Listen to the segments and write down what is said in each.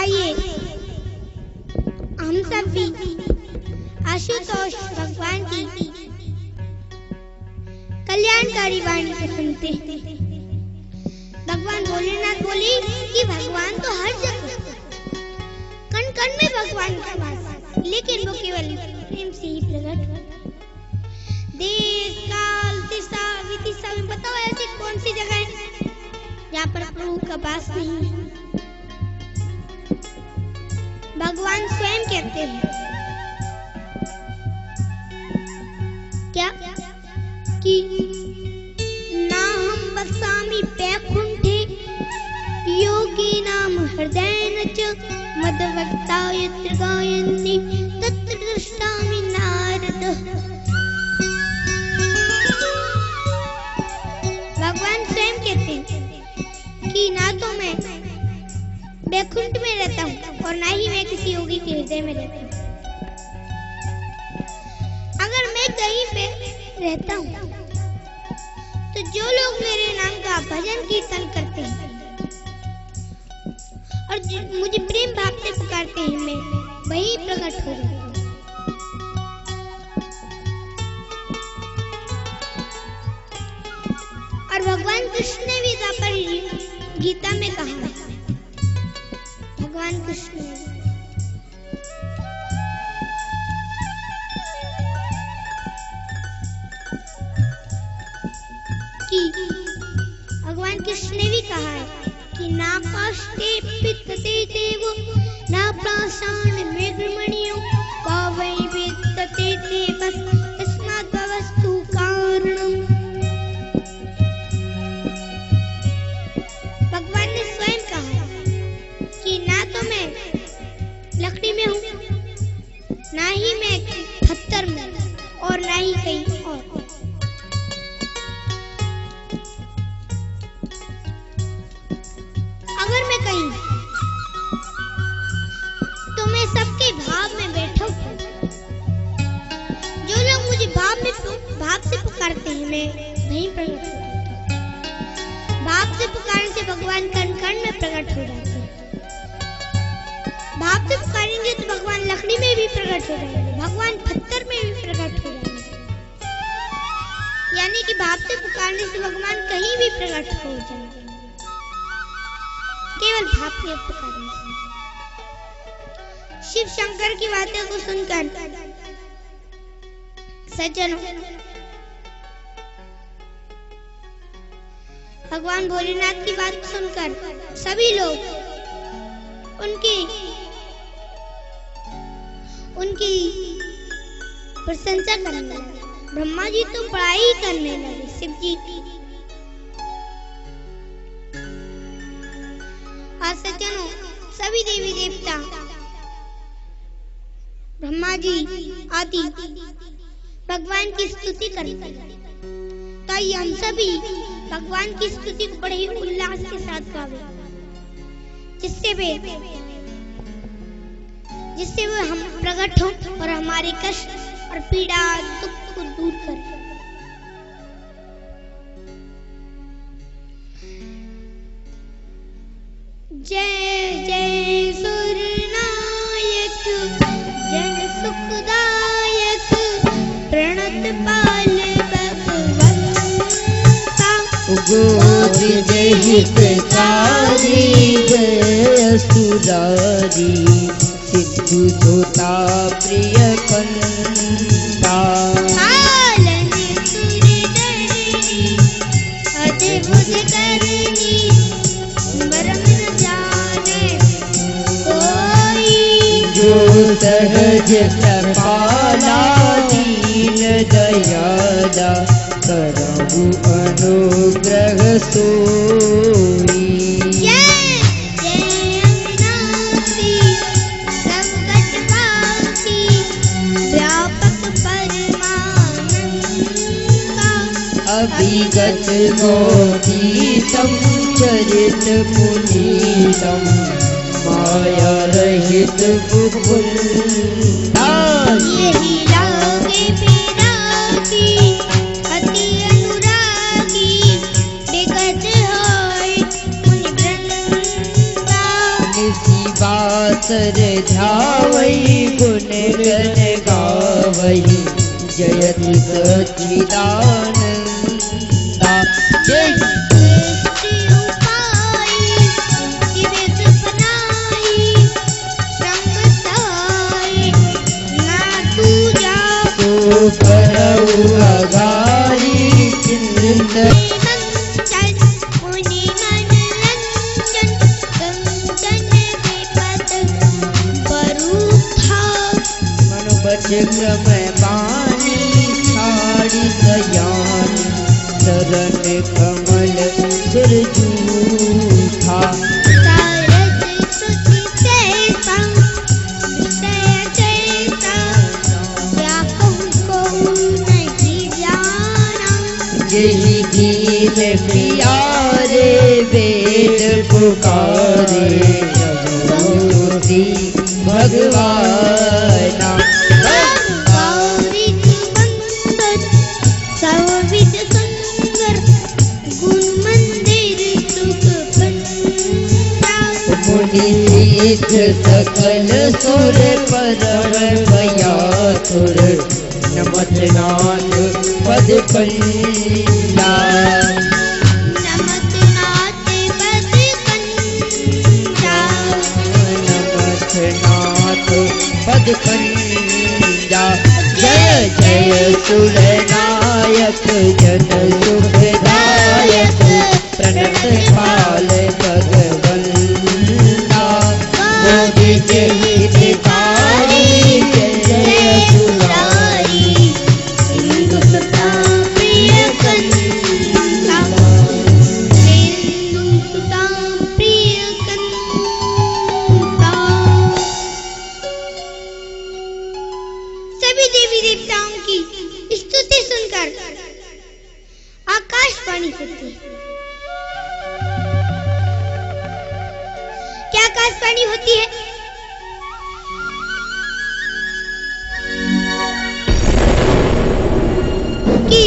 आइए हम सब भी आशुतोष भगवान की कल्याणकारी वाणी को सुनते हैं। भगवान भोलेनाथ बोले कि भगवान तो हर जगह, कण कण में भगवान का वास है, लेकिन वो केवल प्रेम से ही प्रकट हो। देश काल दिशा विदिशा में बताओ ऐसी कौन सी जगह है जहाँ पर प्रभु का वास नहीं है। भगवान स्वयं कहते हैं क्या कि ना हम बसामि वैकुंठे योगी नाम हृदय च मदभक्ता यत्र गायन्ति तत्र दृष्टामि नारद। भगवान स्वयं कहते हैं कि ना तो मैं वैकुंठ में रहता हूँ और ना ही मैं किसी योगी के हृदय में रहता हूँ। अगर मैं कहीं पे रहता हूँ तो जो लोग मेरे नाम का भजन कीर्तन करते हैं और मुझे प्रेम भाव से पुकारते हैं, मैं वही प्रकट हो जाता हूँ। और भगवान कृष्ण ने भी द्वापर गीता में कहा, भगवान कृष्ण कि भगवान कृष्ण ने भी कहा है कि ना काष्ठे पित्तते देवो ना प्राशान मृगमणियो पावै वित्तते देवस अस्मात् भवस्तु कारणम। भगवान ने स्वयं कहा कि ना तो मैं लकड़ी में हूँ, ना ही मैं पत्थर में और ना ही कहीं और। अगर मैं कहीं तो मैं सबके भाव में बैठा हूँ। जो लोग मुझे भाव से पुकारते हैं, मैं वहीं प्रकट हो जाता हूँ। भाव से पुकारने से भगवान कण कण में प्रकट हो जाते हैं। भाव से पुकारेंगे तो भगवान लकड़ी में भी प्रकट हो जाएंगे, भगवान पत्थर में भी प्रकट हो जाएंगे। यानी कि भाव से पुकारने से भगवान कहीं भी प्रकट हो जाएंगे, केवल भाव से पुकारने से। शिव शंकर की बातों को सुनकर सज्जनों, भगवान भोलेनाथ की बात सुनकर सभी लोग उनकी प्रशंसा करने लगे। ब्रह्मा जी तो बड़ाई करने लगे शिव जी की। और सज्जनों, सभी देवी देवता, ब्रह्मा जी आदि भगवान की स्तुति करने लगे। तो आइए हम सभी भगवान की स्तुति को बड़े ही उल्लास के साथ गावे, जिससे वे हम प्रकट हो और हमारे कष्ट और पीड़ा दुख को दूर करें। जय जय सुरनायक जन सुखदायक प्रणत पाल भगवंता। गोरी जय हितकारी जय सुरारी सिद्धू जोता प्रिय कंता। पालन सुरधरी अद्भुत करनी बरम न जाने कोई। जो सहज कृपाला दीन दयाला करहु अनुग्रह सोई। जय जय अविनाशी संकटवासी व्यापक परमानंदा। अभिगत गोपीतम चरित पुनीतम माया रहित मुकुंदा। यही लागे विरागी अति अनुरागी विगत होय मुनि वृंदा। निशि बासर ध्यावई गुण गण गावई जयति सच्चिदानंदा। जय करऊ अगारी चिंत मनुबच क्रम बानी छाड़ी सयानी शरण कमल सुरजूठा। यही गीत प्यारे वेद पुकारे मूर्ति भगवाना। सर्वविद सुंदर गुण मंदिर सुख मुनि सिद्ध सकल सुर परम भयातुर नमत नाथ पद कंदा। नमत नाथ पद कंदा। नमत नाथ पद कंदा। जय जय सुर नायक जन सुखदायक प्रणत पाल भगवंता। मोदी जय हितकारी जय जय सुरारी हिंदू सुता प्रिय कंदा। हिंदू सुता प्रिय कंदा। सभी देवी देवताओं की स्तुति सुनकर आकाशवाणी होती है। क्या आकाशवाणी होती है? कि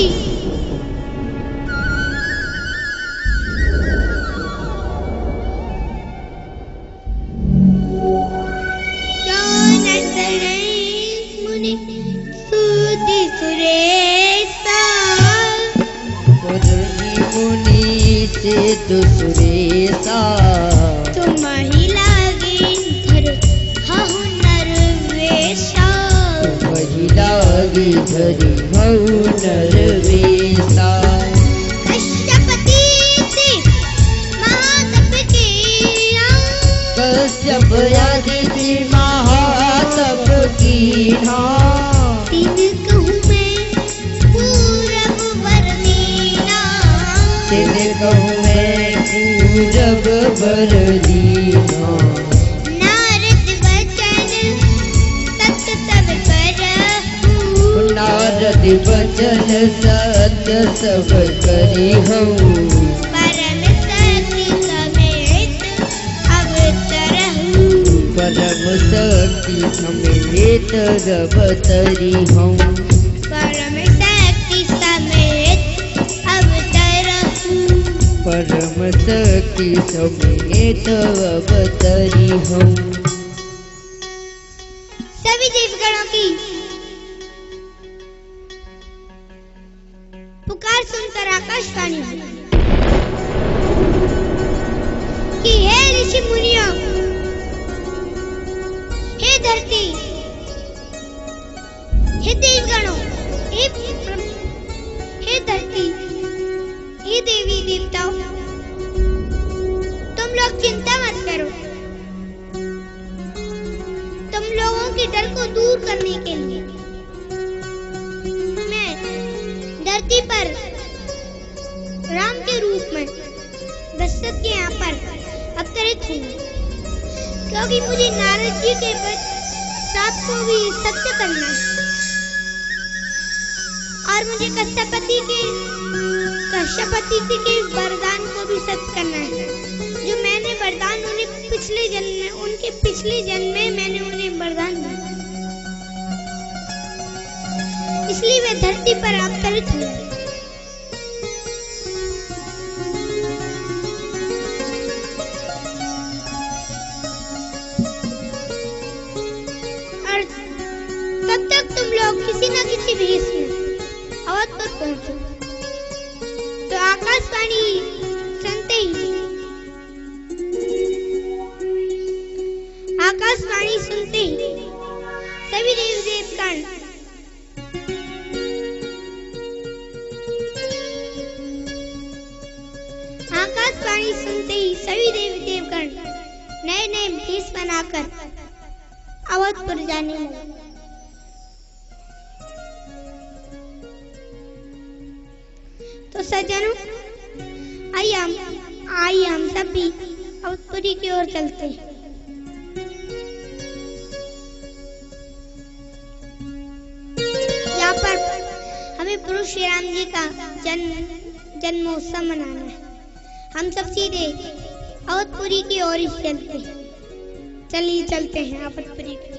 मुनि सुधि सुरेशा मुनि सिद्ध सुरेशा तुम ही लागे धर हहु नरवेशा। वही लागी धरी हऊ नरवेशा। कश्यपति से महातप किया कश्यप आदिति महातप कीन्हा। तिन कहूँ मैं पूरब वरदीना। तिन कहूँ मैं पूरब वरदीना। नारद वचन सत्य सब करहूँ। नारद वचन सत्य सब करी हूँ। परम शक्ति समेत अवतरहूँ। परम शक्ति समेत अवतरी हूँ। परम शक्ति समेत अवतरहूँ। परम शक्ति समेत अवतरी हूँ। सभी देवगणों की पुकार सुनकर आकाशवाणी हुई कि हे ऋषि मुनियों, हे धरती, हे देवगणों, हे धरती, हे देवी देवताओं, तुम लोग चिंता मत करो। तुम लोगों के डर को दूर करने के लिए मैं धरती पर राम के रूप में दशरथ के यहाँ पर अवतरित हूँ, क्योंकि मुझे नारद जी के साथ को भी सत्य करना है और मुझे कश्यपति जी के वरदान को भी सत्य करना है। जो मैंने वरदान उन्हें उनके पिछले जन्म में मैंने उन्हें वरदान दिया, इसलिए वे धरती पर अवतरित हुए। 20 मिनट अवधपुर पहुंचे तो आकाशवाणी सुनते ही सभी देवी देवगण नए नए भेष बनाकर अवधपुर जाने लगे। तो सज्जनों, आइए हम सब भी अवधपुरी की ओर चलते हैं। यहाँ पर हमें प्रभु श्री राम जी का जन्मोत्सव मनाना है। हम सब सीधे अवधपुरी की ओर ही चलते हैं। चलिए चलते हैं अवधपुरी की।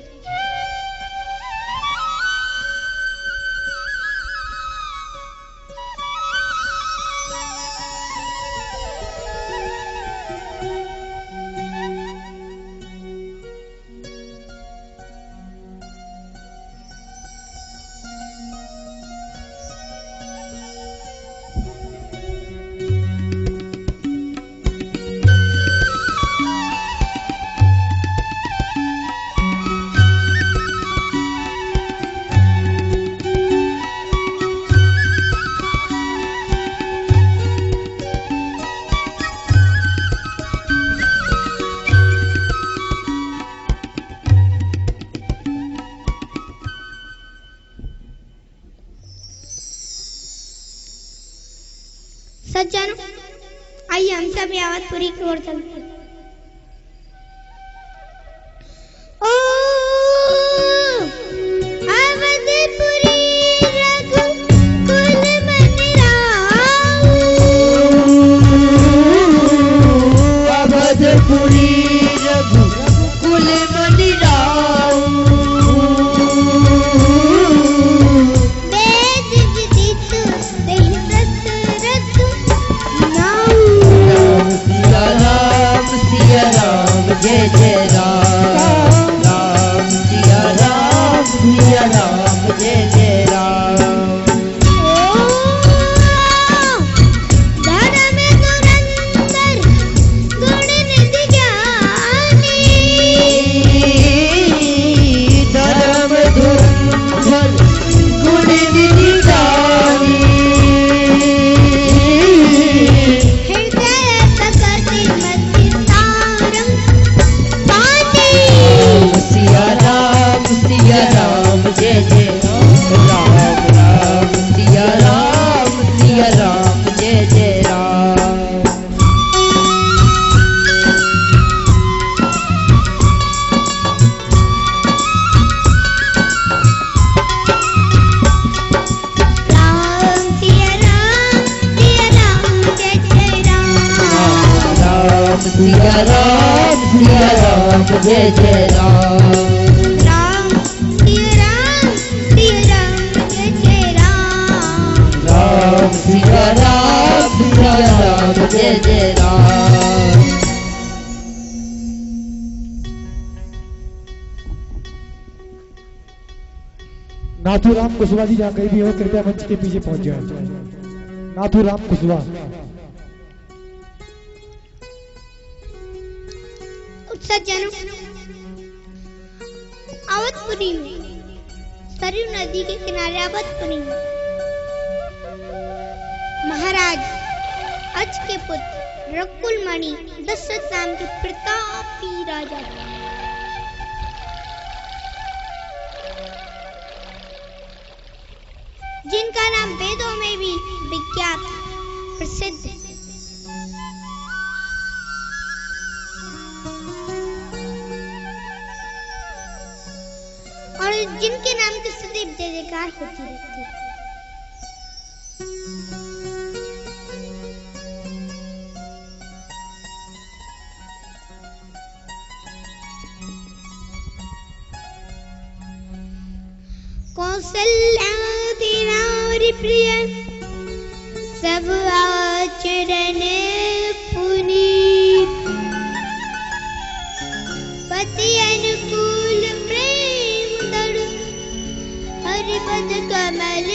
सज्जनों, आइए हम सब अवधपुरी की ओर चलते हैं। ओ अवधपुरी रघुकुल मन राऊ, अवधपुरी रघुकुल मन राऊ, वेद विदित तेहि दशरथ नाऊ। सिया राम जय जय राम, राम सिया राम जय जय राम। धर्म धुरंधर गुण निधि ज्ञानी, धर्म धुरंधर गुण निधि ज्ञानी, हृदय प्रकृति मति तारम पानी। सिया राम जय जय राम, राम सिया राम जय जय राम। राम सिया राम जय जय राम। राम सिया राम जय जय राम। राम सिया राम जय जय राम। राम सिया राम जय जय राम। नाथूराम कुशवाहा जी जहाँ कहीं भी हो कृपया मंच के पीछे पहुंच जाए। नाथूराम कुशवाहा। सज्जनों, अवधपुरी में सरयू नदी के किनारे अवधपुरी में महाराज अज के पुत्र रघुकुल मणि दशरथ नाम के प्रतापी राजा थे। जिनका नाम वेदों में भी विख्यात प्रसिद्ध है। और जिनके नाम की सदैव जय जयकार होती रहती है। कौशल्या तेरा प्रिय सब आचरण पुनीत, पति अनुकूल प्रेम दृढ़ हरिपद कमल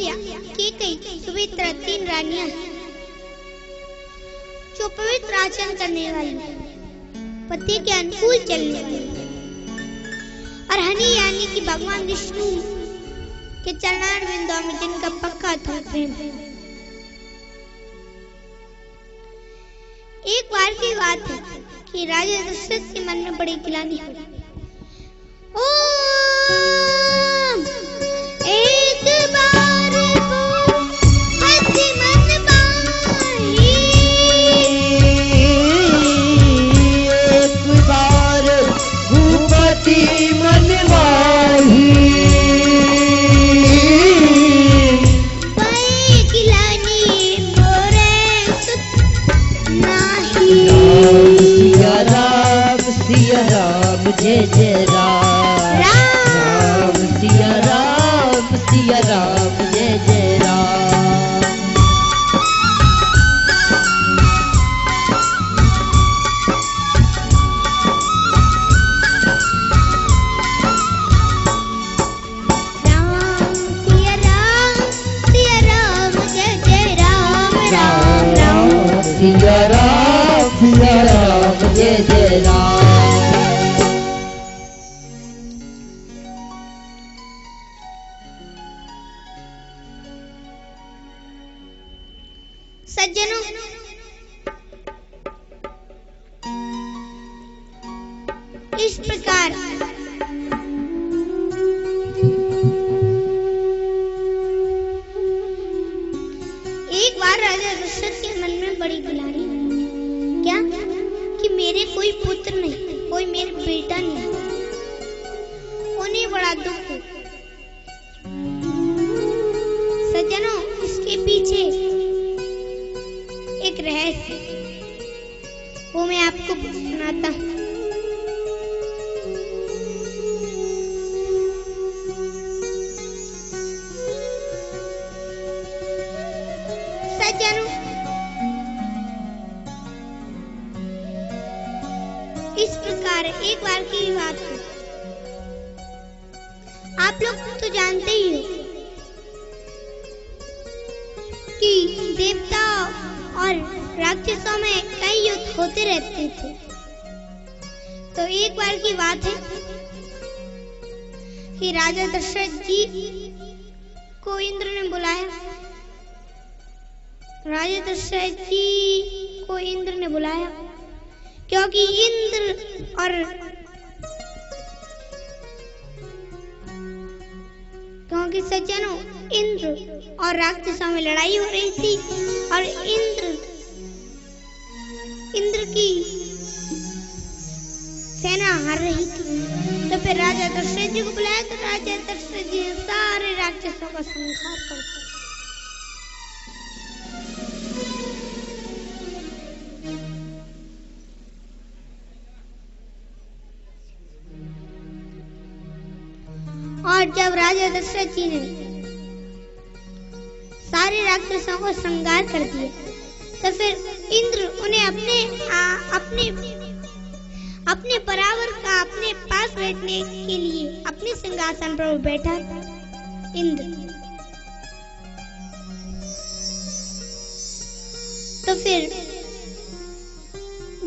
कौशल्या, कैकेयी, सुमित्रा 3 रानियां हैं जो पवित्र आचरण करने वाली, पति के अनुकूल चलने वाली और हनी यानी कि भगवान विष्णु के चरणार बिंदुओं में जिनका पक्का था प्रेम। एक बार की बात है कि राजा दशरथ के मन में बड़ी गिलानी हुई। ओम एक बार वो हंसी मन माही, एक बार भूपति मन माही, वही गिलानी मोरे सुत नाही। सिया राम जय जय राम, राम सिया राम जय जय राम। राम सिया राम जय जय राम, राम राम सिया राम जय जय राम। सज्जनों, इस प्रकार एक बार राजा दशरथ के मन में बड़ी गिलानी, क्या कि मेरे कोई पुत्र नहीं, कोई मेरा बेटा नहीं, उन्हें बड़ा दुख हो। सज्जनों, इसके पीछे एक रहस्य, वो मैं आपको सुनाता हूँ। सज्जनों, इस प्रकार एक बार की बात है। आप लोग तो जानते ही हो कि देवता और राक्षसों में कई युद्ध होते रहते थे। तो एक बार की बात है कि राजा दशरथ जी को इंद्र ने बुलाया। राजा दशरथ जी को इंद्र ने बुलाया क्योंकि सज्जनों, इंद्र और राक्षसों में लड़ाई हो रही थी और इंद्र की सेना हार रही थी। तो फिर राजा दशरथ जी को बुलाया तो राजा दशरथ जी ने सारे राक्षसों का संहार कर दिया। और जब राजा दशरथ जी ने सारे राक्षसों को संहार कर दिया तो फिर इंद्र उन्हें अपने बराबर का अपने पास बैठने के लिए अपने सिंहासन पर बैठा इंद्र। तो फिर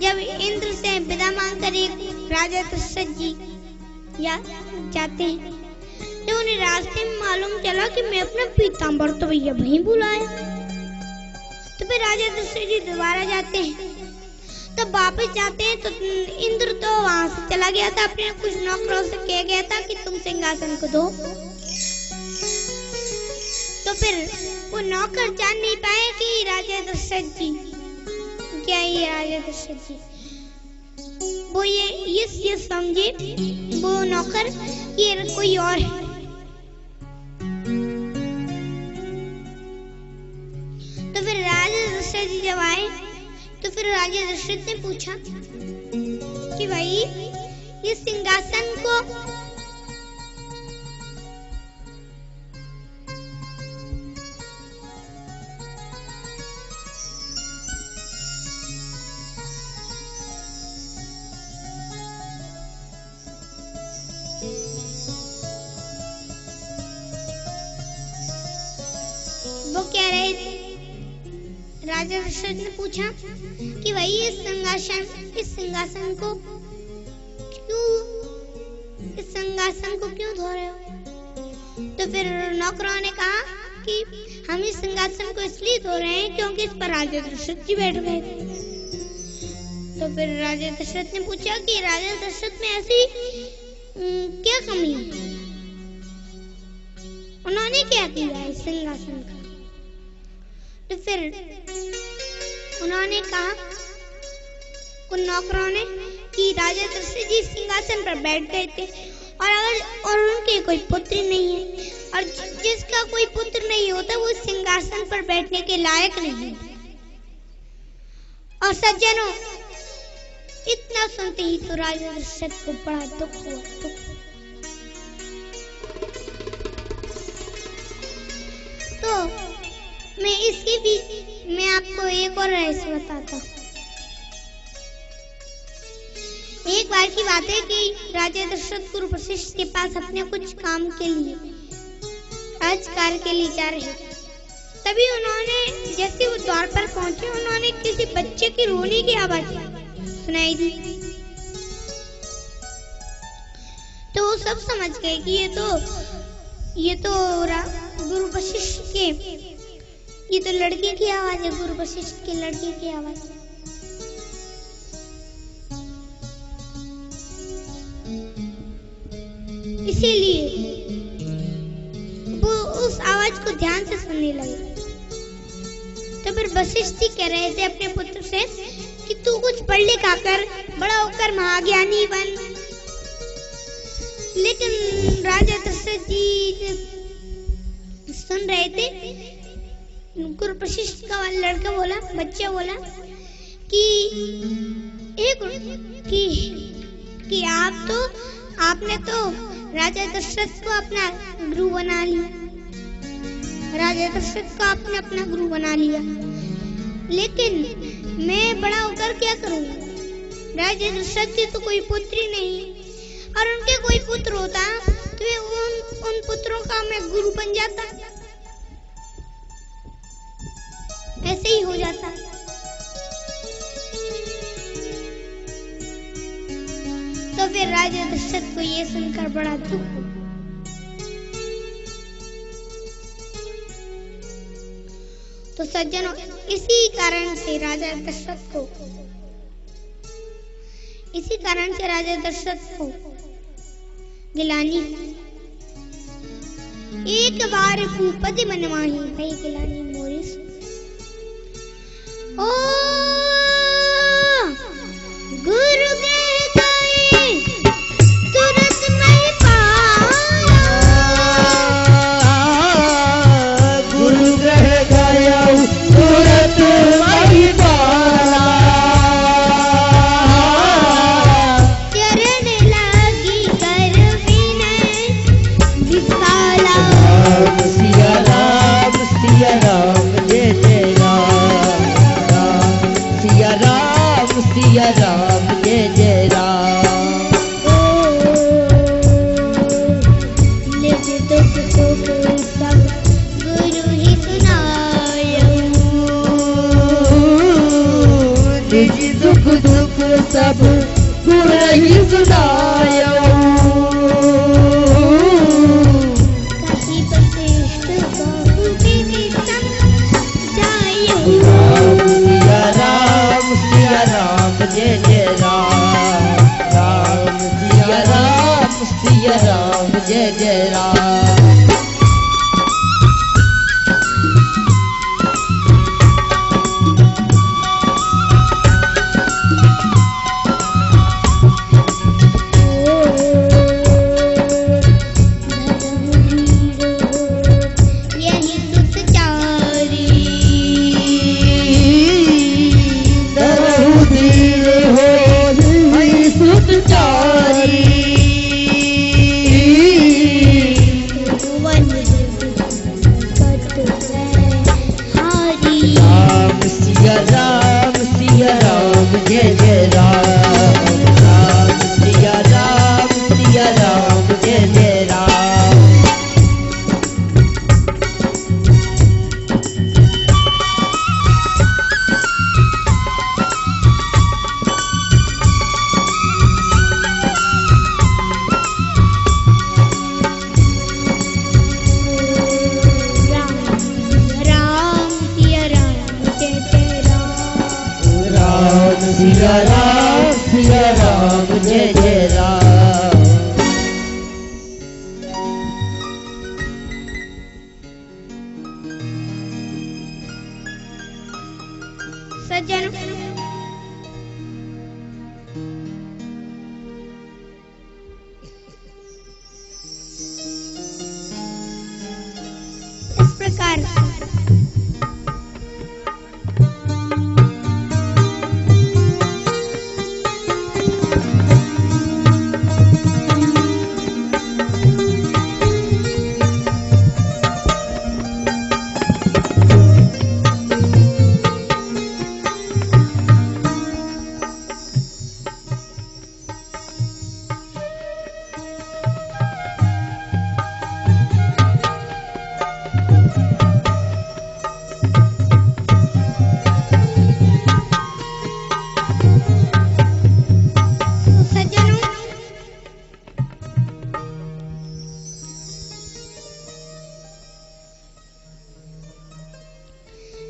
जब इंद्र से विदा मांगकर एक राजा दशरथ जी जाते हैं तो उन्हें रास्ते में मालूम चला कि मैं अपना पीताम्बर तो भैया वहीं भुलाया। तो फिर राजा दशरथ जी दोबारा जाते हैं। तो वापस जाते हैं तो इंद्र तो वहां से चला गया था, अपने कुछ नौकरों से कह गया था कि तुम सिंहासन को दो। तो फिर वो नौकर जान नहीं पाए कि राजा दशरथ जी क्या ये राजा दशरथ जी, वो ये समझे वो नौकर ये कोई और है। तो फिर राजा दशरथ जी जब आए तो फिर राजा दशरथ ने पूछा कि भाई ये सिंहासन को राजा दशरथ ने पूछा कि भाई इस सिंहासन को क्यों धो रहे हो? तो फिर नौकरों ने कहा कि हम इस सिंहासन को इसलिए धो रहे हैं क्योंकि इस पर राजा दशरथ जी बैठ गए थे। तो फिर राजा दशरथ ने पूछा कि राजा दशरथ में ऐसी क्या कमी है, उन्होंने क्या किया इस सिंहासन का? तो फिर उन्होंने कहा उन नौकरों ने कि राजा दशरथ जी सिंहासन पर बैठ गए थे और उनके कोई पुत्र नहीं है, और जिसका कोई पुत्र नहीं होता वो सिंहासन पर बैठने के लायक नहीं है। और सज्जनों, इतना सुनते ही तो राजा दशरथ को बड़ा दुख हुआ। तो मैं आपको एक और रहस्य बताता हूँ। एक बार की बात है कि राजा दशरथ गुरु वशिष्ठ के पास अपने कुछ काम के लिए राजकार्य के लिए जा रहे थे। तभी उन्होंने जैसे वो द्वार पर पहुंचे, उन्होंने किसी बच्चे की रोने की आवाज सुनाई दी। तो वो सब समझ गए कि ये तो गुरु वशिष्ठ के, ये तो लड़के की आवाज है, गुरु वशिष्ठ के लड़के की आवाज। इसीलिए वो उस आवाज को ध्यान से सुनने लगे। तो फिर वशिष्ठ जी कह रहे थे अपने पुत्र से कि तू कुछ पढ़ लिखा कर, बड़ा होकर महाज्ञानी बन। लेकिन राजा दशरथ जी सुन रहे थे। गुरु वशिष्ठ का लड़का बोला, बच्चा बोला कि आपने तो राजा दशरथ को अपना गुरु बना लिया। राजा दशरथ को आपने अपना गुरु बना लिया, लेकिन मैं बड़ा होकर क्या करूंगा? राजा दशरथ के तो कोई पुत्र ही नहीं, और उनके कोई पुत्र होता तो उन पुत्रों का मैं गुरु बन जाता, ऐसे ही हो जाता। तो फिर राजा दशरथ को ये सुनकर बड़ा दुख हुआ। तो सज्जनों, इसी कारण से राजा दशरथ को गिलानी, एक बार भूपति मनमाही भई गिलानी मोरिस। ओ गुरु के गए तुरंत नहीं पाया, गुरु ग्रह गया तुरंत नहीं पाया, चरण लगी कर विनय विशाला। सिया राम जय जय राम, सिया राम जय जय राम। निज दुख सुख सब गुरु ही सुनायो, निज दुख सब गुरु ही सुनायो, कहीं वशिष्ठ बहु विधि संग जायो। सिया राम जय जय राम, सिया राम जय जय राम। सिया राम जय जय राम। सज्जनों, इस प्रकार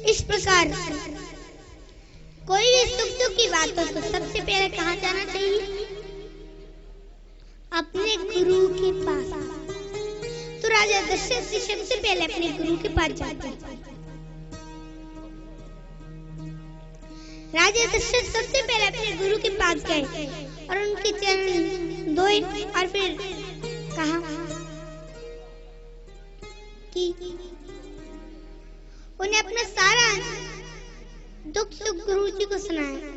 इस प्रकार कोई भी सुख दुख की बात हो तो सबसे पहले कहाँ जाना चाहिए? अपने गुरु के पास। तो राजा दशरथ जी सबसे पहले अपने गुरु के पास जाते हैं। राजा दशरथ सबसे पहले अपने गुरु के पास गए और उनके चरण धोए और फिर कहा कि उन्हें अपना सारा दुख सुख गुरु जी को सुनाया।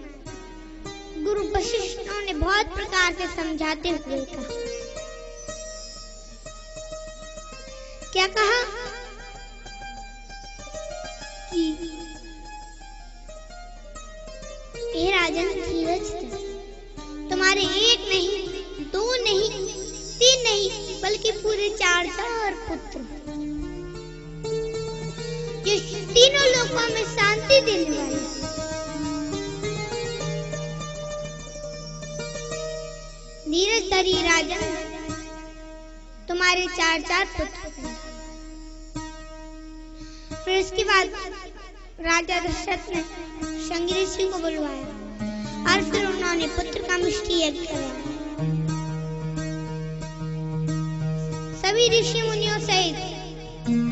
गुरु वशिष्ठ ने बहुत प्रकार से समझाते हुए कहा, क्या कहा कि हे राजन धीरज धर, तुम्हारे एक नहीं, दो नहीं, तीन नहीं, बल्कि पूरे 4 पुत्र जो तीनों लोकों में शांति देने वाले। धीरज धरी राजन, तुम्हारे 4 पुत्र। फिर इसके बाद राजा दशरथ ने शंगी ऋषि को बुलवाया और फिर उन्होंने पुत्र का मिष्टि यज्ञ कराया। सभी ऋषि मुनियों सहित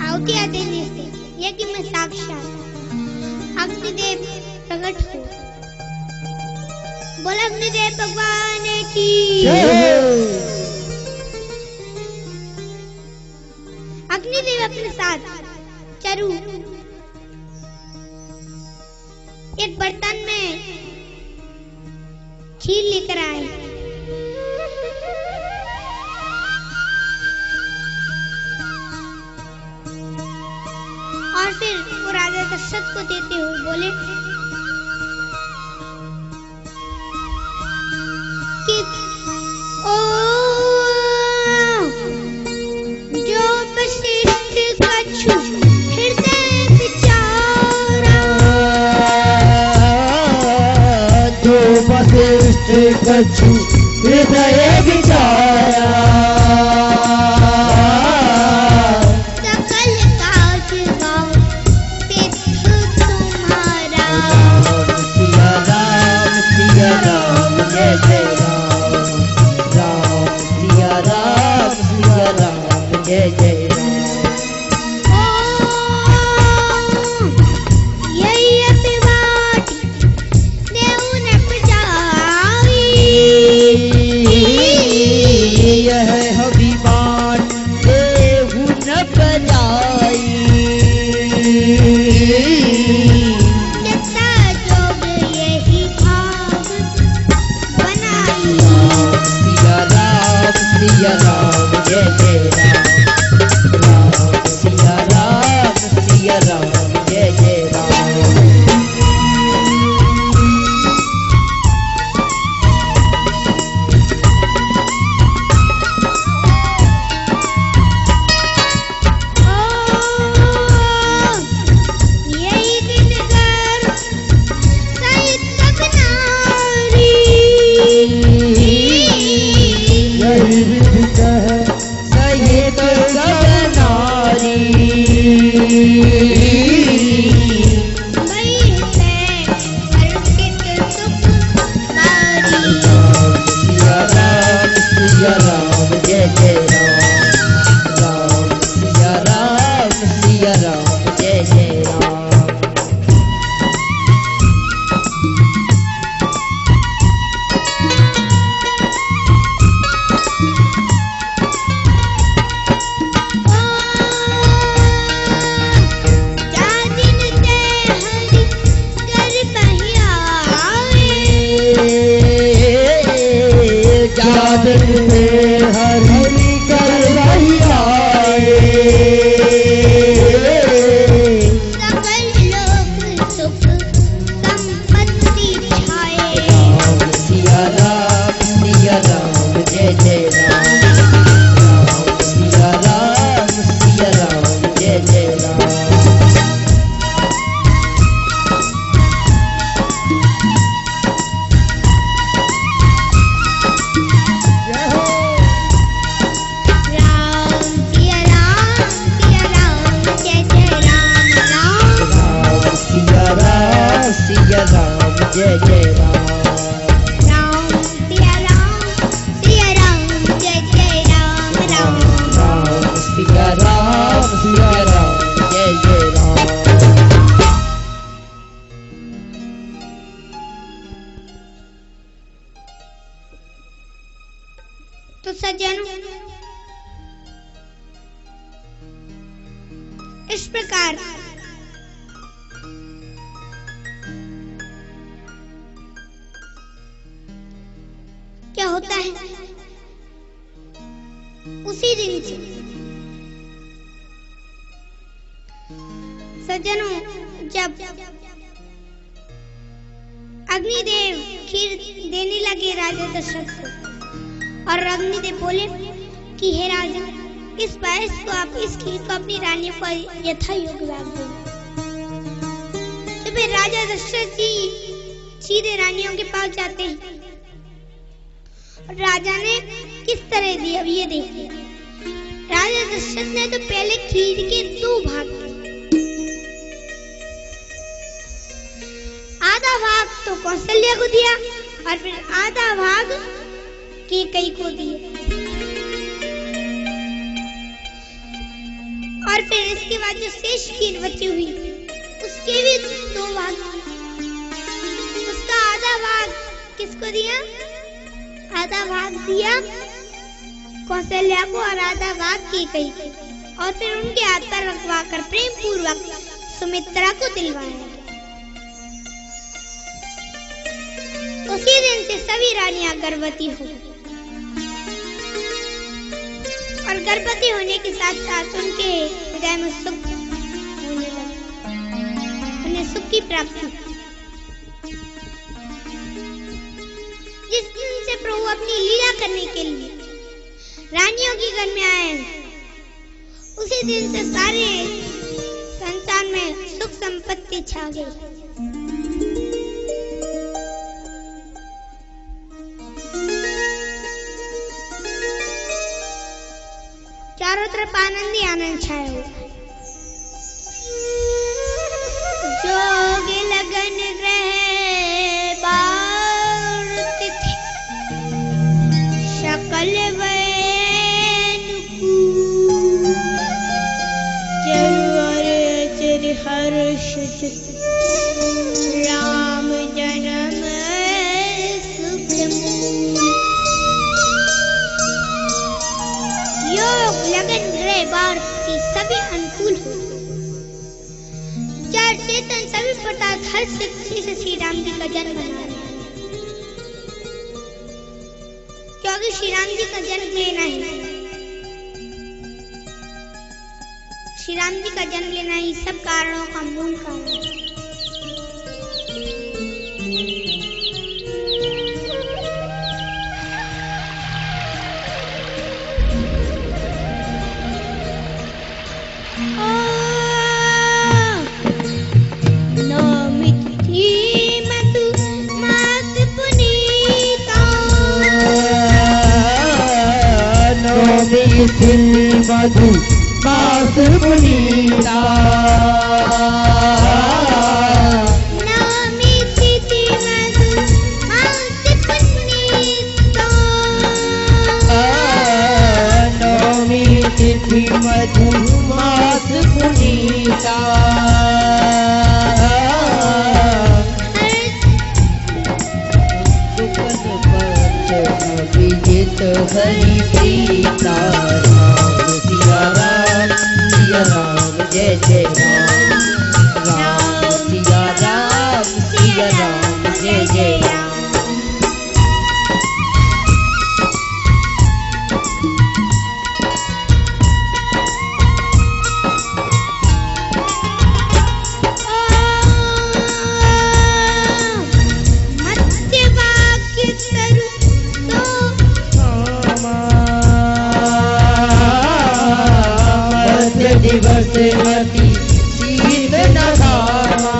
आहुतियां देने से यज्ञ में साक्षात अग्निदेव प्रकट हुए। बोल अग्निदेव भगवान की। अग्निदेव अपने साथ चरु एक बर्तन में खीर लेकर आए। और फिर वो राजा दशरथ को देते हुए बोले कि ओ जो वशिष्ठ कछु हृदय विचारा, जो वशिष्ठ कछु हृदय विचारा, जय जय यह जय जय राम राम सिया राम जय जय राम राम राम सिया राम जय जय राम। तो सज्जनों, इस प्रकार क्या होता है, उसी दिन से सज्जनों, जब अग्निदेव खीर देने लगे राजा दशरथ को, और अग्निदेव बोले कि हे राजा, इस पायस को आप, इस खीर को अपनी रानी को यथा योग्य भाग दें। तो फिर राजा दशरथ जी सीधे रानियों के पास जाते हैं, और राजा ने किस तरह दिया ये देखिए। राजा दशरथ ने तो पहले खीर के 2 भाग किए, आधा भाग तो कौशल्या को दिया और फिर आधा भाग कैकेयी को दिया। और फिर इसके बाद जो शेष खीर बची हुई उसके भी 2 भाग, उसका आधा भाग किसको दिया? आधा भाग दिया कौशल्या को और आधा भाग कैकेयी को, और फिर उनके हाथ पर रखवा कर प्रेम पूर्वक सुमित्रा को दिलवाया। उसी दिन से सभी रानियां गर्भवती हो गई, और गर्भवती होने के साथ साथ उनके हृदय में सुख होने लगा, उन्हें सुख की प्राप्ति। जिस दिन से प्रभु अपनी लीला करने के लिए रानियों के घर में आए, उसी दिन से सारे संसार में सुख संपत्ति छा गई। चारों तरफ आनंद ही आनंद छाया हुआ। जोग लगन रहे बारत थे, सकल वैनुकूल, चरवर चर हर्ष राम जन्म सुख। योग लगन रहे बार की सभी अनुकूल हो, चार चेतन सभी पदार्थ हर शक्ति से श्री राम जी का जन्म बना रहे हैं, क्योंकि श्री राम जी का जन्म लेना ही, श्री राम जी का जन्म लेना ही सब कारणों का मूल कारण है। मधु मास पुनीता, नवमी तिथि मधु मास पुनीता, नवमी तिथि मधु मास पुनीता, विजित हरि प्रीता, राम जय जय राम, राम सिया राम जय जय राम। दिवस मती शीत नधामा,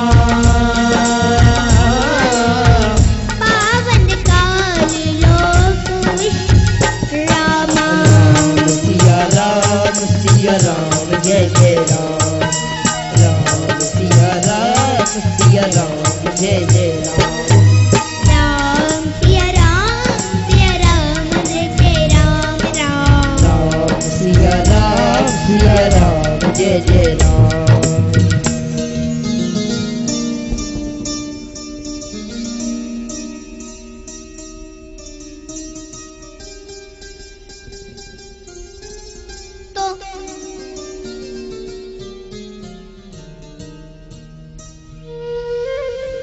जय जय राम। तो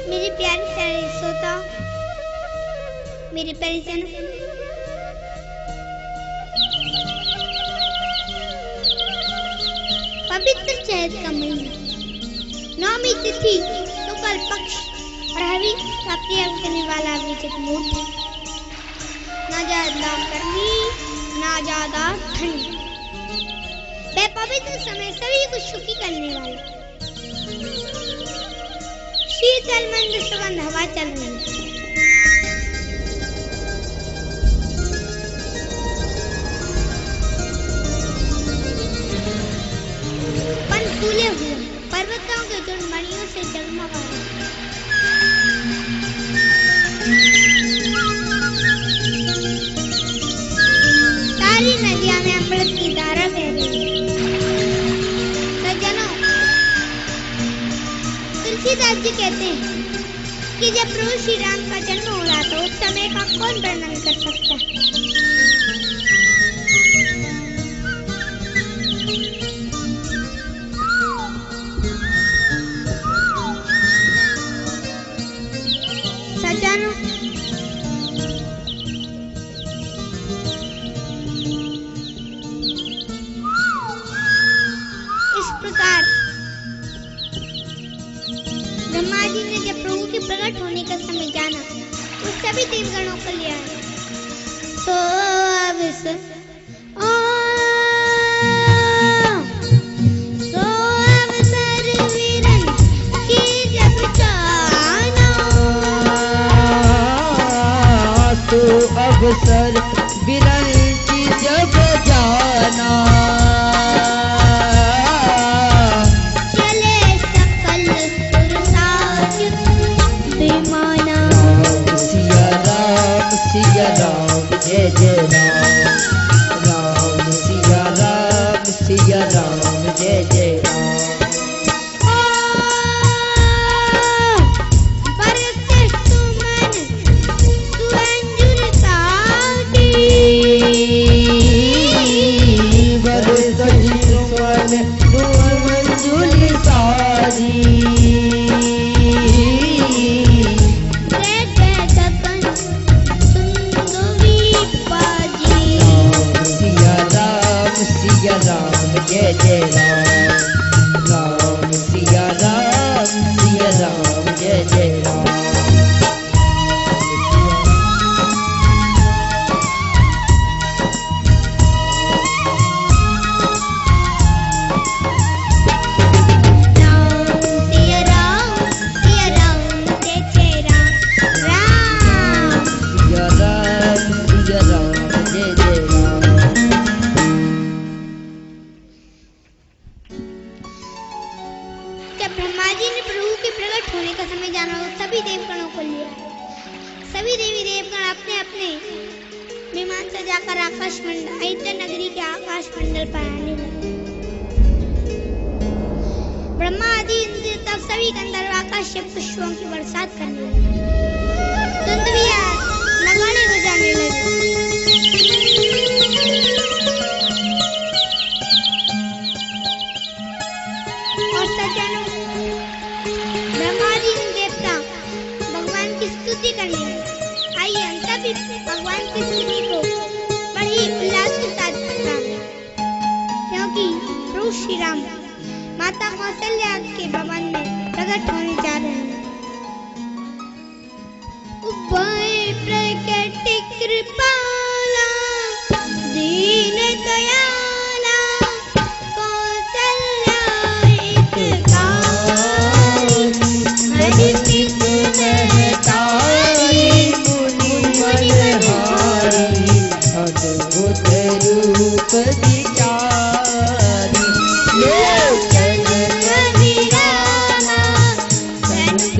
मेरे प्यारे प्यारे श्रोता, मेरे परिजन, पवित्र चैत का महीना, नौमी तिथि, शुक्ल पक्ष और हवि का त्याग करने वाला विजय मुहूर्त है। ना ज्यादा गर्मी, ना ज्यादा ठंड, वह पवित्र समय सभी को सुखी करने वाला। शीतल मंद सुगंध हवा चल रही है। वन फूले हुए, पर्वतों के झुंड मणियों से जगमगा रहे हैं। सारी नदियां में अमृत की धारा बह रही है। सज्जनों, तुलसीदास जी कहते हैं कि जब प्रभु श्री राम का जन्म हो रहा था, उस समय का कौन वर्णन कर सकता है। सज्जनों, इस प्रकार ब्रह्मा जी ने जब प्रभु के प्रकट होने का समय जाना, उस सभी देवगणों को लिया तो अवसर वीरन की जब जाना, तो अवसर विरल की जब जाना, चले सकल पुरुषार्थ बेमाना। सिया राम जय जय राम। राम सिया राम जय जय राम। बरसे सुमन सुअंजुर साथी, बरसहि सुमन सुअंजुर सारी। जय जय गगन सुंदरी बाजी। सिया राम जय जय राम। राम सिया राम जय जय राम। जब ब्रह्मा जी ने प्रभु के प्रकट होने का समय जाना, तो सभी देवगणों को लिया। सभी देवी देवगण अपने अपने विमान से जाकर आकाश मंडल, अयोध्या नगरी के आकाश मंडल पर आने लगे। ब्रह्मा आदि इंद्र तब सभी गंधर्व आकाश से पुष्पों की बरसात करने लगे। धुंधविया नगाड़े बजाने लगे। और सज्जनों, ब्रह्मादि देवता भगवान की स्तुति करने लगे। आइए हम सभी भगवान की स्तुति को बड़ी उल्लास के साथ गाएं, क्योंकि प्रभु श्री राम माता कौशल्या के भवन में प्रकट होने जा रहे हैं। उभय प्रकट कृपाला दीन दयाला, कौशल्या हितकारी, हरि सिद्ध महतारी, मुनि मनहारी, अद्भुत रूप विचारी। लोचन अभिरामा, संत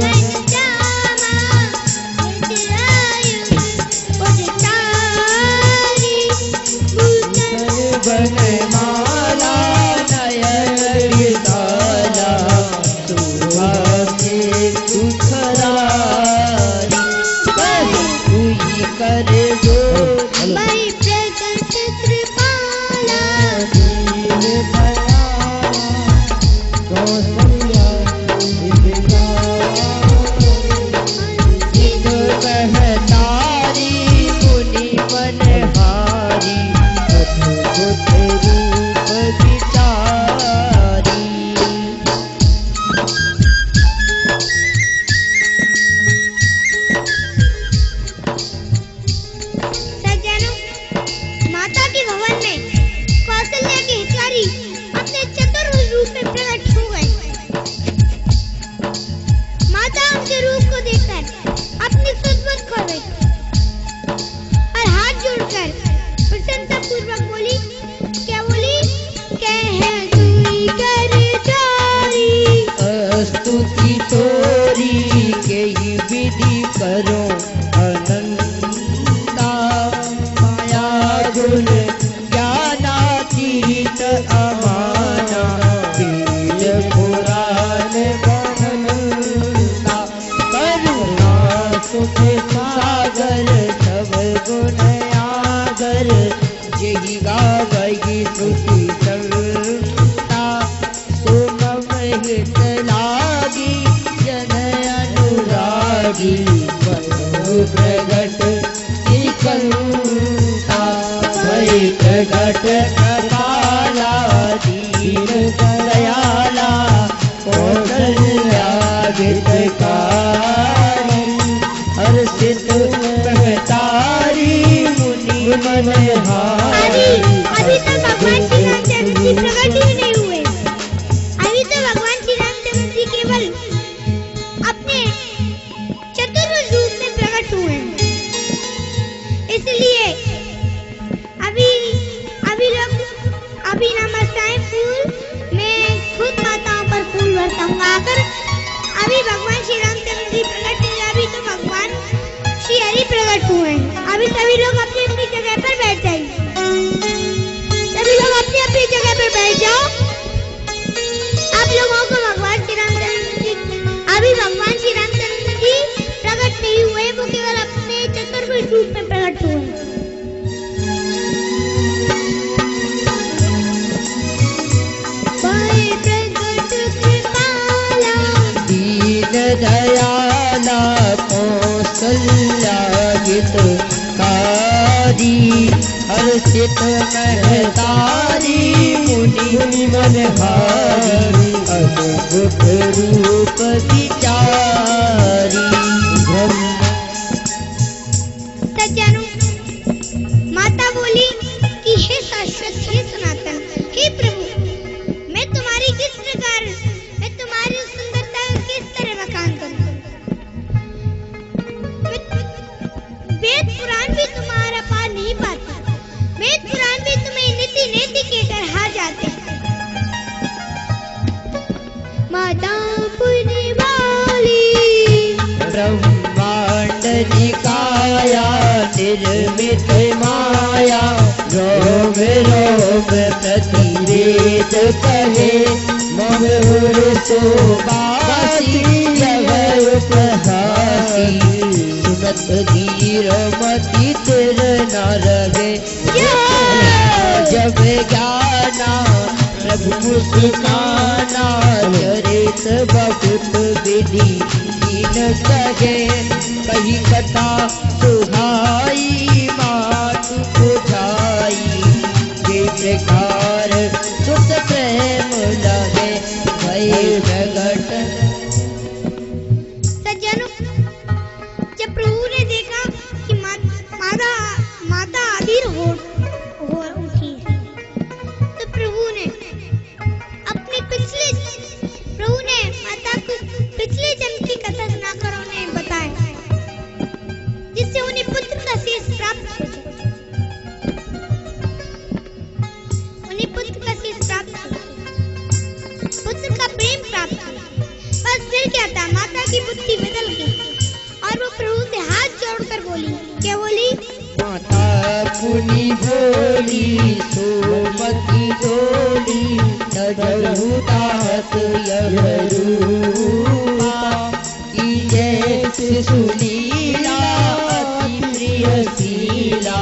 करो अनंता माया गुण ज्ञानातीत अमाना वीर पुराण बनंता करुणा सुख सागर सब गुण आगर यही गावही श्रुति संता सुमम हित लागी जन अनुरागी बनु प्रगट निकलता भय प्रगट कृपाला दीन दयाला कौशल्या हितकारी हर्षित प्रगटारी मुनि मनहारी। अभी तो भगवान श्री रामचंद्र जी प्रकट ही नहीं हुए। अभी तो भगवान श्री रामचंद्र जी केवल अपने चतुर्भुज रूप में प्रकट हुए हैं। इसलिए अभी नमस्ते फूल मैं खुद माताओं पर फूल बरसाऊंगा आकर। अभी भगवान श्री रामचंद्र जी प्रकट नहीं, अभी तो भगवान श्री हरि प्रकट हुए हैं। अभी सभी लोग अपनी अपनी जगह पर बैठ जाइए। सभी लोग अपनी अपनी जगह पर बैठ जाओ। आप लोगों को भगवान श्री रामचंद्र जी अभी भगवान श्री रामचंद्र जी प्रकट नहीं हुए, वो केवल अपने चतुर्भुज रूप में प्रकट हुए। दीन दयाला कौशल्या हितकारी हर्षित महतारी मुनि मनहारी अद्भुत रूप विचारी। सज्जनों, माता बोली कि हे शाश्वत, हे सनातन, हे प्रभु, मैं तुम्हारी सुंदरता किस तरह बखान करूं? वेद पुराण भी तुम्हारा पार नहीं पाता। वेद पुराण भी तुम्हें नीति नीति कहकर हार जाते हैं। माता पुण्य वाली ब्रह्मांड निकाया निर्मित माया रोम रोम प्रतिवेद कहे मम सुबासी जग उपहासी सुनत धीर मति तिर न रहे जब ज्ञाना प्रभु मुस्काना चरित बहुत विधि दीन कहे कही कथा सुहाई मातु बुझाई जे प्रकार सुत प्रेम लगे भय प्रगट। सज्जनों, जब प्रभु ने देखा कि माता अधीर हो उठी है, तो प्रभु ने माता को पिछले जन्म की कथा सुनाकर उन्हें बताया, जिससे उन्हें पुत्र का शेष प्राप्त हो जाए। पुत्र का प्रेम प्राप्त हो। बस फिर क्या था, माता की बुद्धि बदल गई और वो प्रभु से हाथ जोड़कर बोली। क्या बोली? माता पुनि बोली सोमति डोली नजहुतात यह रूपा की जैसे सुनीला अति प्रिय शीला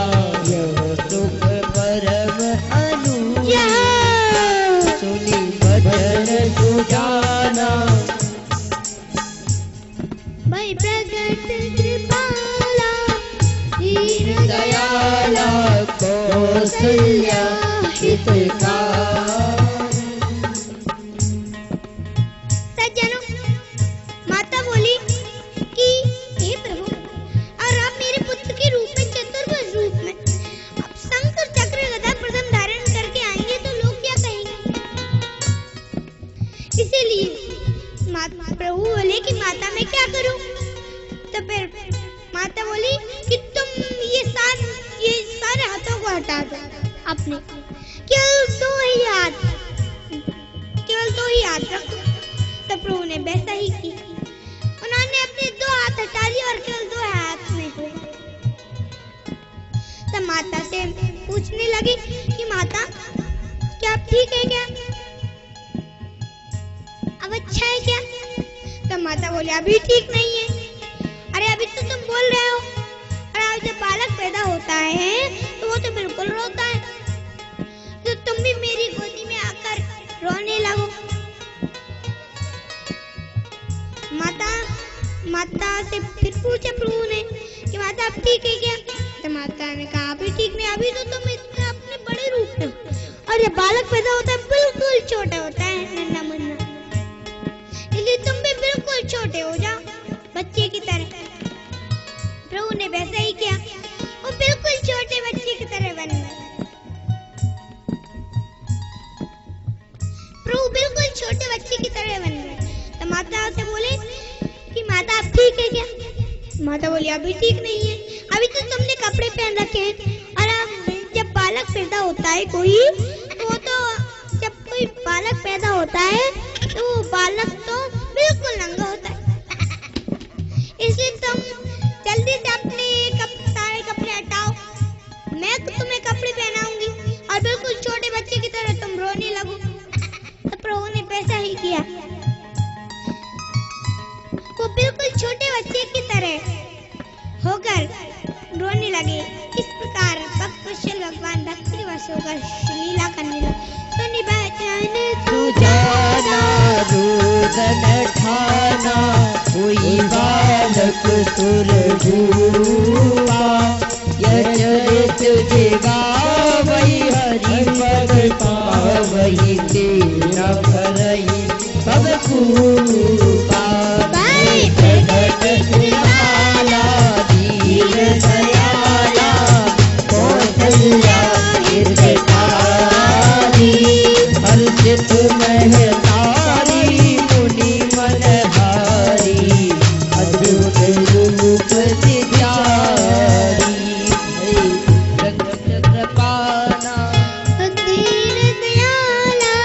यह सुख परम अनुजा सुनी भजन सुजाना भय प्रगट कृपाला दीन दयाला कौशल्या हितकारी। सज्जनों, माता बोली कि हे प्रभु, और आप मेरे पुत्र के रूप में चतुर्भुज रूप में आप शंख चक्र गदा प्रथम धारण करके आएंगे तो लोग क्या कहेंगे? इसीलिए प्रभु बोले कि माता मैं क्या करूं? तो फिर माता बोली कि तुम ये सारे हाथों को हटा दो अपने, केवल दो ही हाथ रखो। तो प्रभु ने वैसा ही किया। उन्होंने ने अपने दो हाथ हटा लिए और केवल दो हाथ में हुए। तब माता से पूछने लगी कि माता क्या आप ठीक है क्या, अब अच्छा है क्या? तब माता बोली अभी ठीक नहीं है। अरे अभी तो तुम बोल रहे हो, और अब जब बालक पैदा होता है तो वो तो बिल्कुल रोता है, तो तुम भी मेरी गोदी में आकर रोने लगो। माता से फिर पूछा प्रभु ने कि माता आप ठीक है क्या? तो माता ने कहा अभी ठीक नहीं, अभी तो तुम इतने अपने बड़े रूप में हो, और जब बालक पैदा होता है बिल्कुल छोटा होता है, नन्हा मुन्ना, इसलिए तुम भी बिल्कुल छोटे हो जाओ बच्चे की तरह। प्रभु ने वैसा ही किया, वो बिल्कुल छोटे बच्चे की तरह बन गए। प्रभु बिल्कुल छोटे बच्चे की तरह बन गए। तो माता से बोले कि माता आप ठीक है क्या? माता बोली अभी ठीक नहीं है, अभी तो तुमने कपड़े पहन रखे हैं, और अब जब बालक पैदा होता है कोई, तो जब कोई बालक पैदा होता है तो वो बालक तो बिल्कुल नंगा होता है, इसलिए तुम जल्दी से अपने सारे कपड़े हटाओ, मैं तुम्हें कपड़े पहनाऊंगी और बिल्कुल छोटे बच्चे की तरह तुम रोने लगो। तो प्रभु ने वैसा ही किया, वो बिल्कुल छोटे बच्चे की तरह होकर रोने लगे। इस प्रकार भक्तवत्सल भगवान भक्ति वश होकर लीला करने लगे। सुनि बचन सुजाना रुदन ठाना, कोई बालक सुरभूपा, यह चरित जगावई हरि पद पावई, तेरा भरई सब खूबा। प्रगट कृपाला दीन दयाला, कौशल्या हितकारी, हर्षित महतारी मुनि मनहारी, अद्भुत रूप सिद्धारी। प्रगट कृपाला दीन दयाला,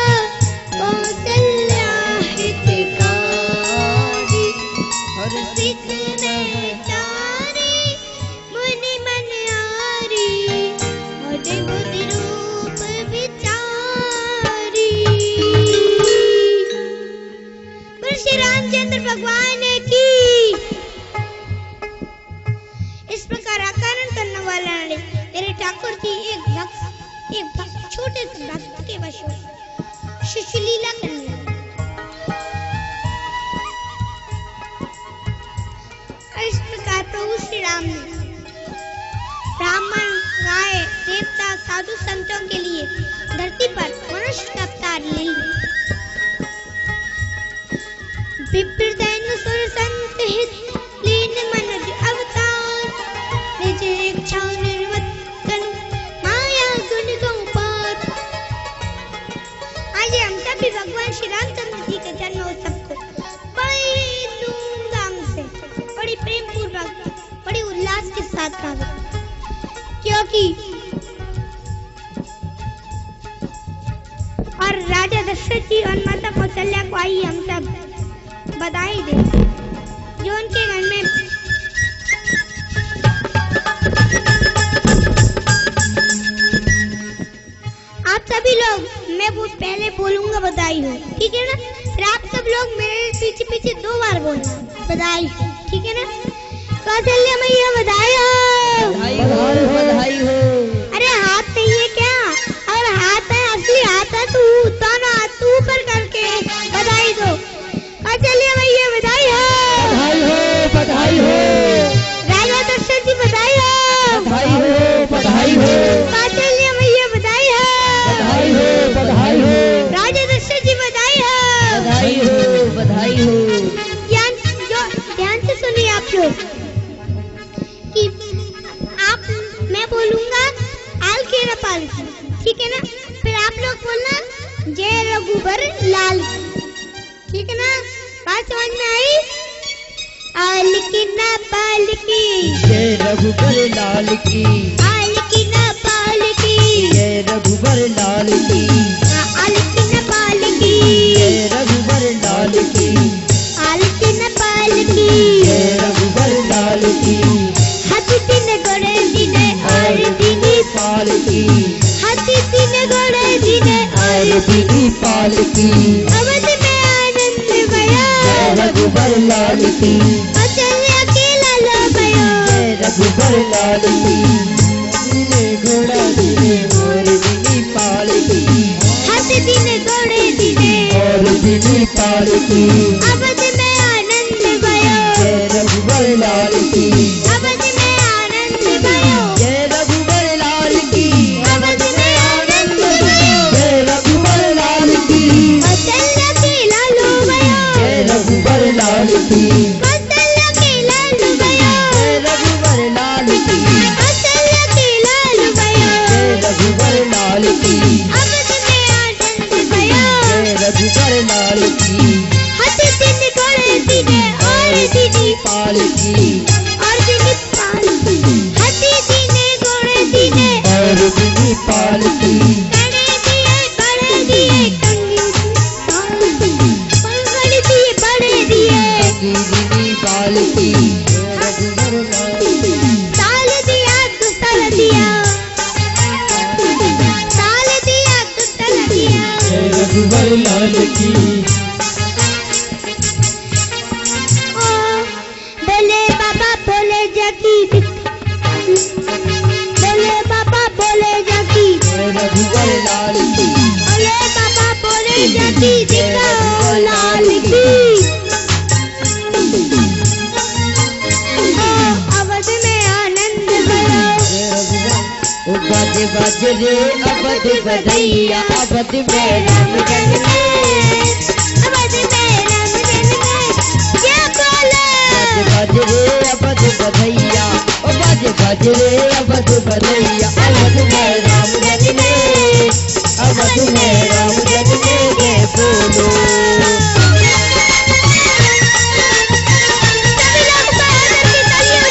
कौशल्या हितकारी, हर्षित महतारी मुनि मनहारी, अद्भुत रूप विचारी। बोलो श्री रामचंद्र भगवान की। इस प्रकार आकरण करने वाला ने तेरे ठाकुर जी एक भक्त छोटे से भक्त के वश हो शिशु लीला करने लगे। और इस प्रकार प्रभु श्री राम ने ब्राह्मण, गाय, देवता, साधु संतों के लिए धरती पर मनुष्य का अवतार ले लिया। विप्र दैन सुर संत हित लीन मनुज अवतार, निज इच्छा निर्वर्तन माया गुण गोपार। आज हम सभी भगवान श्री रामचंद्र जी के जन्मोत्सव को बड़ी धूमधाम से, बड़ी प्रेम पूर्वक, बड़ी उल्लास के साथ मनाते हैं, क्योंकि और राजा दशरथ जी और माता कौशल्या को आई हम सब बधाई दे, जो उनके घर में आप सभी लोग, मैं वो पहले बोलूंगा बधाई हो, ठीक है ना? फिर आप सब लोग मेरे पीछे पीछे 2 बार बोलना बधाई, ठीक है ना? कौशल्या मैया बधाई हो, बधाई हो। अरे हाथ नहीं है क्या? और हाथ है, असली हाथ है, तू दोनों हाथ तू ऊपर करके बधाई दो। कौशल्या मैया बधाई हो, बधाई हो। राजा दशरथ जी बधाई हो, बधाई हो। कौशल्या मैया बधाई हो, बधाई हो। राजा दशरथ जी बधाई हो, बधाई हो। ध्यान से सुनिए आप लोग कि मैं बोलूंगा आल के रपाल, ठीक है ना? फिर आप लोग बोलना जय रघुबर लाल, ठीक है ना? बात समझ में आई? आल की ना पाल की, जय रघुबर लाल की, आल की ना पाल की, जय रघुबर लाल की, आल की ना पाल की, जय रघुबर लाल की, आल की ना पाल की। हाथी तीन घोड़े दिने और दिनी पालकी हाथी तीन घोड़े दिने और दिनी पालकी अवध में आनंद भयो रघुबर लाल की अचल अकेला लो भयो रघुबर लाल की दिने घोड़ा दिने और दिनी पालकी हाथी तीन घोड़े दिने और दिनी पालकी अवध में आनंद भयो रघुबर लाल की अवध में आनंद भयो जय रघुबर लाल की अवध में आनंद भयो जय रघुबर लाल की अचल अकेला लो भयो जय रघुबर लाल की अचल अकेला लो भयो जय रघुबर लाल की अचल अकेला लो भयो जय रघुबर लाल की अवध में आनंद भयो जय रघुबर लाल की हाथी तीन घोड़े दिने और दिनी पालकी और दिनी पालकी हाथी तीन घोड़े दिने और दिनी पालकी कड़े दिए बड़े दिए कंगी पंगड़ दिए बड़े दिए दिनी पालकी रघुबर लाल की साल दिया तो साल दिया साल दिया तो साल दिया जय रघुबर लाल की ओ बोले बाबा बोले जाकी बोले बाबा बोले जाकी जय रघुबर लाल की बोले बाबा बोले जाकी दिखाओ लाल की ओ अवध में आनंद भयो ओ बाजे बाजे रे अवध बधैया अवध में राम जन्मे अवध में राम जन्मे क्या बोले बाजे रे अवध बधैया ओ बाजे बाजे रे अवध बधैया अवध में राम जन्मे अवध में राम जन्मे जय बोलो सभी लोग बहादुर की तालियां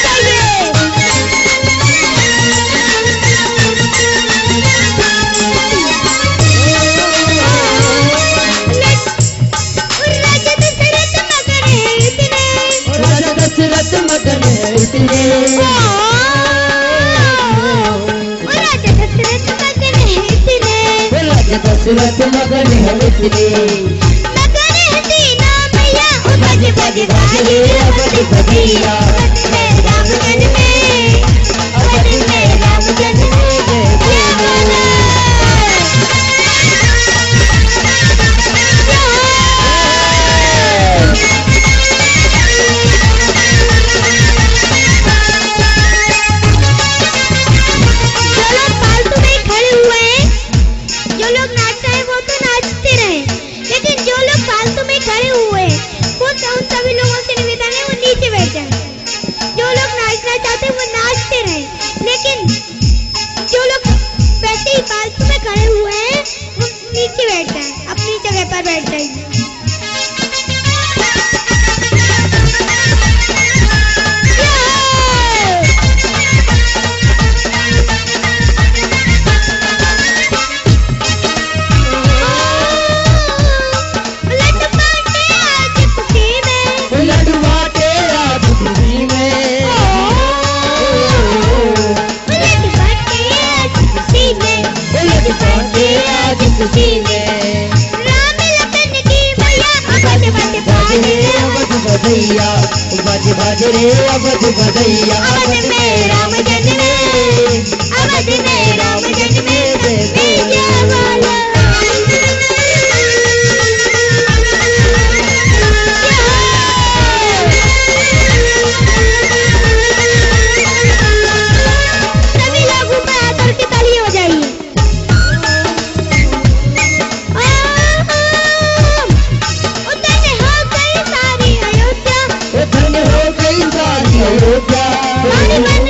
राजा दशरथ मगन है इतने राजा दशरथ मगन है इतने राजा दशरथ मगन है इतने मगन है तीना मैया ओ बज बज बाजे अवध बधैया राम जन्मे अवध में राम जन्मे जय बोलो जो लोग नाचते हैं वो तो नाचते रहे, लेकिन जो लोग फालतू में खड़े हुए हैं उन सभी लोगों से निवेदन है वो नीचे बैठ जाए। जो लोग नाचना चाहते हैं वो नाचते रहे, लेकिन जो लोग वैसे ही फालतू में खड़े हुए हैं वो नीचे बैठ जाए, अपनी जगह पर बैठ जाए। बधैया बाजे बाजे रे अवध बधैया अवध में राम जन्मे अवध में राम जन्मे जय बोलो सभी लोग ऊपर हाथ करके ताली हो जाइए। उतने हो गई सारी अयोध्या धन्य हो गई सारी अयोध्या पानी बन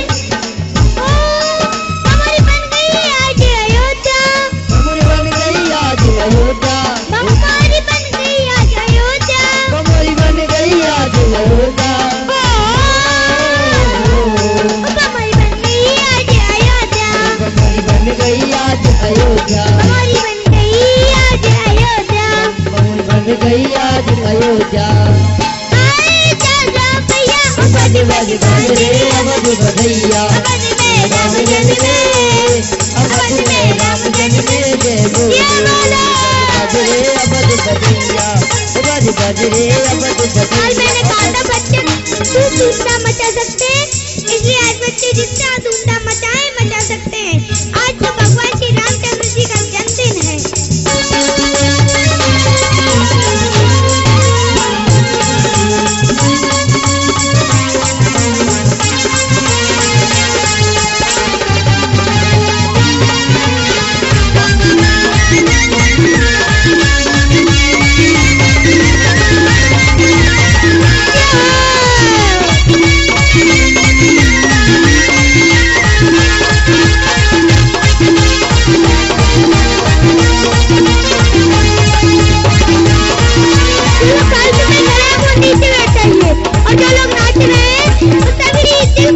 सकते हैं, इसलिए आज बच्चे जितना धूमधाम मचाए मचा सकते हैं। आज तो भगवान श्री रामचंद्र जी का जन्मदिन है। और जो लोग नाच रहे हैं वो सभी दिल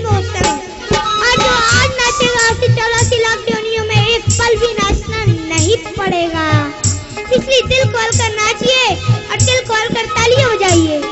खोल कर बड़े आनंद इसलिए दिल खोल कर नाचिए और दिल खोल कर ताली हो जाइए।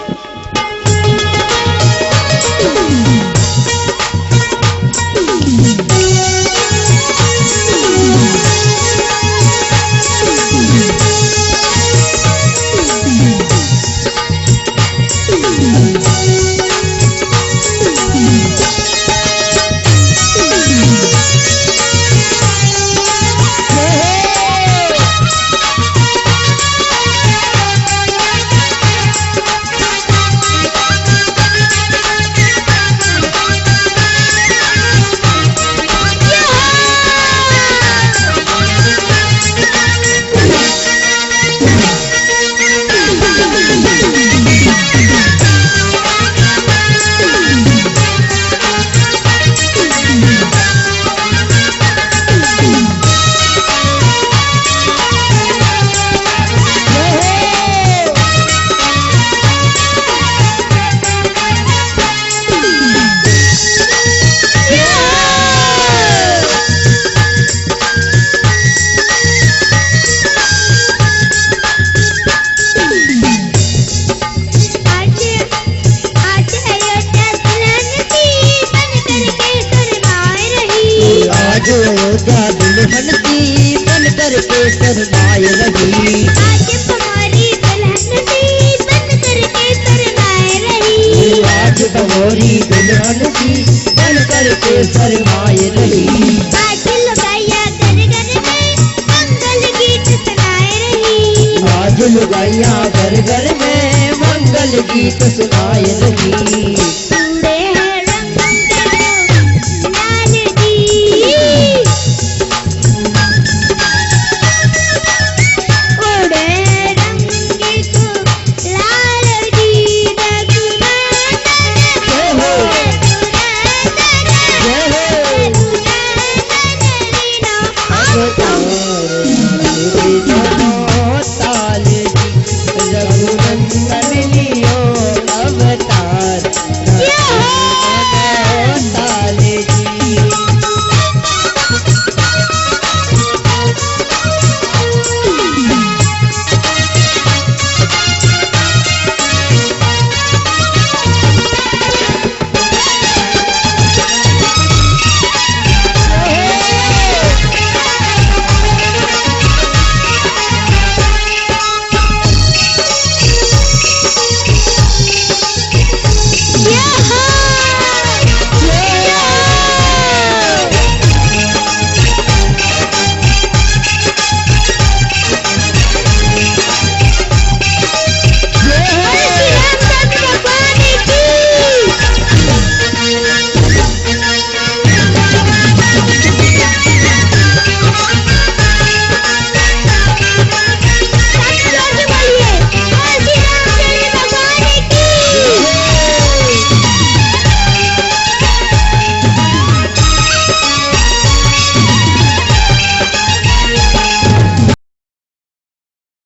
दुर्गा दुल्हन सी बन करके शरमाए रही। आज हमारी दुल्हन सी बन करके शरमाए रही। आज हमारी दुल्हन सी बन करके शरमाए रही। आज लुगाइया घर घर में मंगल गीत सुनाए रही। आज लुगाइया घर घर में मंगल गीत सुनाए रही।